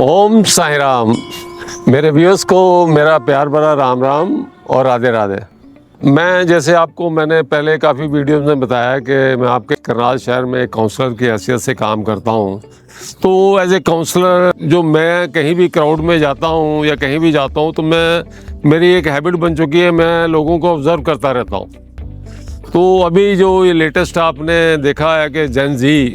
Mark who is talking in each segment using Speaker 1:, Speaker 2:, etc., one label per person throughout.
Speaker 1: ओम साई राम। मेरे व्यूअर्स को मेरा प्यार भरा राम राम और राधे राधे। मैं जैसे आपको मैंने पहले काफ़ी वीडियोस में बताया कि मैं आपके करनाल शहर में एक काउंसलर की हैसियत से काम करता हूँ। तो एज ए काउंसलर जो मैं कहीं भी क्राउड में जाता हूँ या कहीं भी जाता हूँ तो मेरी एक हैबिट बन चुकी है, मैं लोगों को ऑब्ज़र्व करता रहता हूँ। तो अभी जो ये लेटेस्ट आपने देखा है कि जेन ज़ी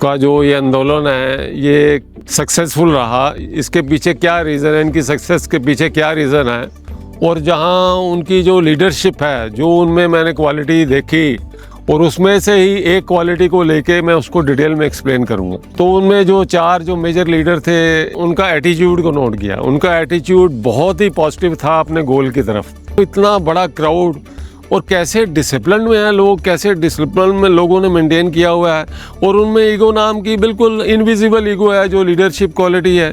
Speaker 1: का जो ये आंदोलन है ये सक्सेसफुल रहा, इसके पीछे क्या रीज़न है, इनकी सक्सेस के पीछे क्या रीज़न है, और जहां उनकी जो लीडरशिप है जो उनमें मैंने क्वालिटी देखी और उसमें से ही एक क्वालिटी को लेके मैं उसको डिटेल में एक्सप्लेन करूंगा। तो उनमें जो चार जो मेजर लीडर थे उनका एटीट्यूड को नोट किया। उनका एटीट्यूड बहुत ही पॉजिटिव था अपने गोल की तरफ। इतना बड़ा क्राउड और कैसे डिसिप्लिन में है लोग, कैसे डिसिप्लिन में लोगों ने मेंटेन किया हुआ है, और उनमें ईगो नाम की बिल्कुल इनविजिबल ईगो है जो लीडरशिप क्वालिटी है।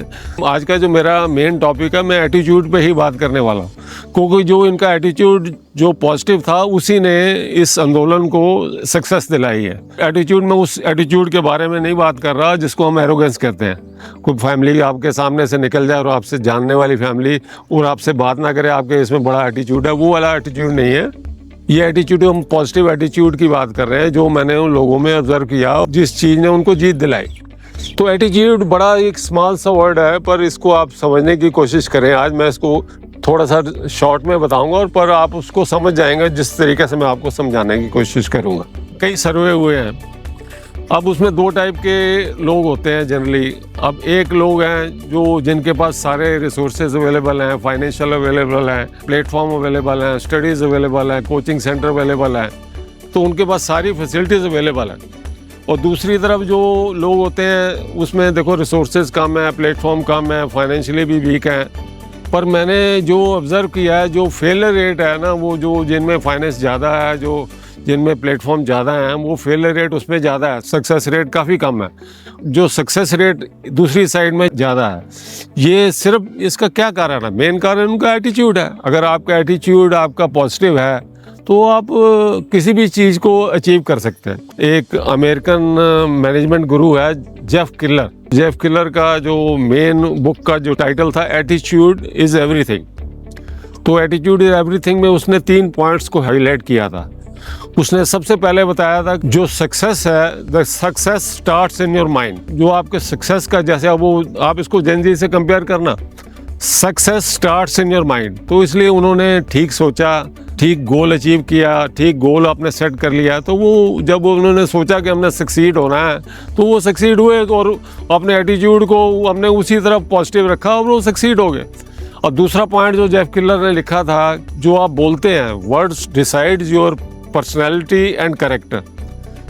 Speaker 1: आज का जो मेरा मेन टॉपिक है मैं एटीट्यूड पे ही बात करने वाला हूँ, क्योंकि जो इनका एटीट्यूड जो पॉजिटिव था उसी ने इस आंदोलन को सक्सेस दिलाई है। एटीट्यूड में उस एटीट्यूड के बारे में नहीं बात कर रहा जिसको हम एरोगेंस कहते हैं। कोई फैमिली आपके सामने से निकल जाए और आपसे जानने वाली फैमिली और आपसे बात ना करे आपके इसमें बड़ा एटीट्यूड है, वो वाला एटीट्यूड नहीं है। ये एटीट्यूड, हम पॉजिटिव एटीट्यूड की बात कर रहे हैं जो मैंने उन लोगों में ऑब्जर्व किया जिस चीज़ ने उनको जीत दिलाई। तो एटीट्यूड बड़ा एक स्मॉल सा वर्ड है, पर इसको आप समझने की कोशिश करें। आज मैं इसको थोड़ा सा शॉर्ट में बताऊंगा और पर आप उसको समझ जाएंगे जिस तरीके से मैं आपको समझाने की कोशिश करूंगा। कई सर्वे हुए हैं, अब उसमें दो टाइप के लोग होते हैं जनरली। अब एक लोग हैं जो जिनके पास सारे रिसोर्सेज अवेलेबल हैं, फाइनेंशियल अवेलेबल हैं, प्लेटफॉर्म अवेलेबल हैं, स्टडीज़ अवेलेबल हैं, कोचिंग सेंटर अवेलेबल हैं, तो उनके पास सारी फैसिलिटीज़ अवेलेबल हैं। और दूसरी तरफ जो लोग होते हैं उसमें देखो रिसोर्सेज कम है, प्लेटफॉर्म कम है, फाइनेंशियली भी वीक हैं। पर मैंने जो ऑब्ज़र्व किया है जो फेलियर रेट है ना, वो जो जिनमें फाइनेंस ज़्यादा है, जो जिनमें प्लेटफॉर्म ज़्यादा हैं, वो फेलियर रेट उसमें ज़्यादा है, सक्सेस रेट काफ़ी कम है। जो सक्सेस रेट दूसरी साइड में ज़्यादा है। ये सिर्फ इसका क्या कारण है? मेन कारण उनका एटीट्यूड है। अगर आपका एटीट्यूड आपका पॉजिटिव है तो आप किसी भी चीज़ को अचीव कर सकते हैं। एक अमेरिकन मैनेजमेंट गुरु है जेफ किलर। जेफ किलर का जो मेन बुक का जो टाइटल था एटीट्यूड इज़ एवरीथिंग। तो एटीट्यूड इज़ एवरीथिंग में उसने 3 पॉइंट्स को हाईलाइट किया था। उसने सबसे पहले बताया था जो सक्सेस है, the success starts in your mind. जो आपके सक्सेस का, जैसे वो आप इसको जेन ज़ी से कंपेयर करना, success starts in your mind. तो इसलिए उन्होंने ठीक सोचा, ठीक गोल अचीव किया, ठीक गोल आपने सेट कर लिया। तो वो जब उन्होंने सोचा कि हमने सक्सीड होना है तो वो सक्सीड हुए, और अपने एटीट्यूड को हमने उसी तरफ पॉजिटिव रखा और वो सक्सीड हो गए। और दूसरा पॉइंट जो जेफ किलर ने लिखा था, जो आप बोलते हैं, words decides your personality and character.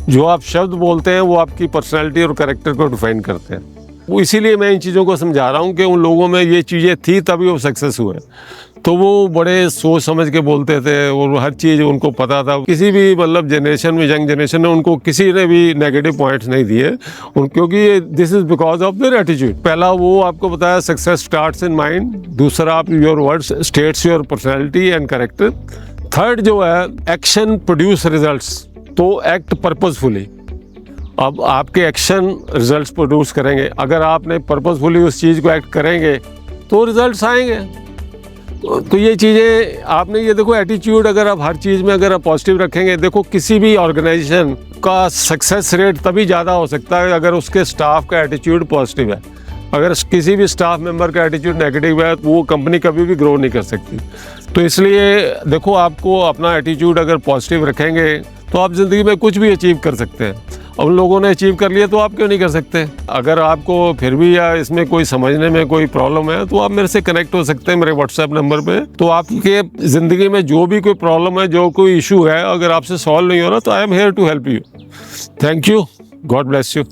Speaker 1: जो आप शब्द बोलते हैं वो आपकी पर्सनैलिटी और करेक्टर को डिफाइन करते हैं। वो इसीलिए मैं इन चीज़ों को समझा रहा हूँ कि उन लोगों में ये चीज़ें थी तभी वो सक्सेस हुए। तो वो बड़े सोच समझ के बोलते थे और हर चीज़ उनको पता था। किसी भी मतलब जनरेशन में, यंग जनरेशन में उनको किसी ने भी नेगेटिव पॉइंट्स नहीं दिए, क्योंकि this is because of their attitude. पहला वो आपको बताया सक्सेस स्टार्ट्स इन माइंड। दूसरा आप your words states your personality and character. Third जो है एक्शन प्रोड्यूस रिजल्ट्स। तो एक्ट पर्पसफुली। अब आपके एक्शन रिजल्ट्स प्रोड्यूस करेंगे। अगर आपने पर्पसफुली उस चीज़ को एक्ट करेंगे तो रिजल्ट्स आएंगे। तो ये चीज़ें आपने, ये देखो एटीट्यूड अगर आप हर चीज़ में अगर आप पॉजिटिव रखेंगे, देखो किसी भी ऑर्गेनाइजेशन का सक्सेस रेट तभी ज़्यादा हो सकता है अगर उसके स्टाफ का एटीट्यूड पॉजिटिव है। अगर किसी भी स्टाफ मेंबर का एटीट्यूड नेगेटिव है तो वो कंपनी कभी भी ग्रो नहीं कर सकती। तो इसलिए देखो, आपको अपना एटीट्यूड अगर पॉजिटिव रखेंगे तो आप ज़िंदगी में कुछ भी अचीव कर सकते हैं। अब उन लोगों ने अचीव कर लिया तो आप क्यों नहीं कर सकते? अगर आपको फिर भी या इसमें कोई समझने में कोई प्रॉब्लम है तो आप मेरे से कनेक्ट हो सकते हैं मेरे व्हाट्सएप नंबर पे। तो आपके ज़िंदगी में जो भी कोई प्रॉब्लम है, जो कोई इशू है, अगर आपसे सॉल्व नहीं हो रहा तो I am here to help you. Thank you. God bless you.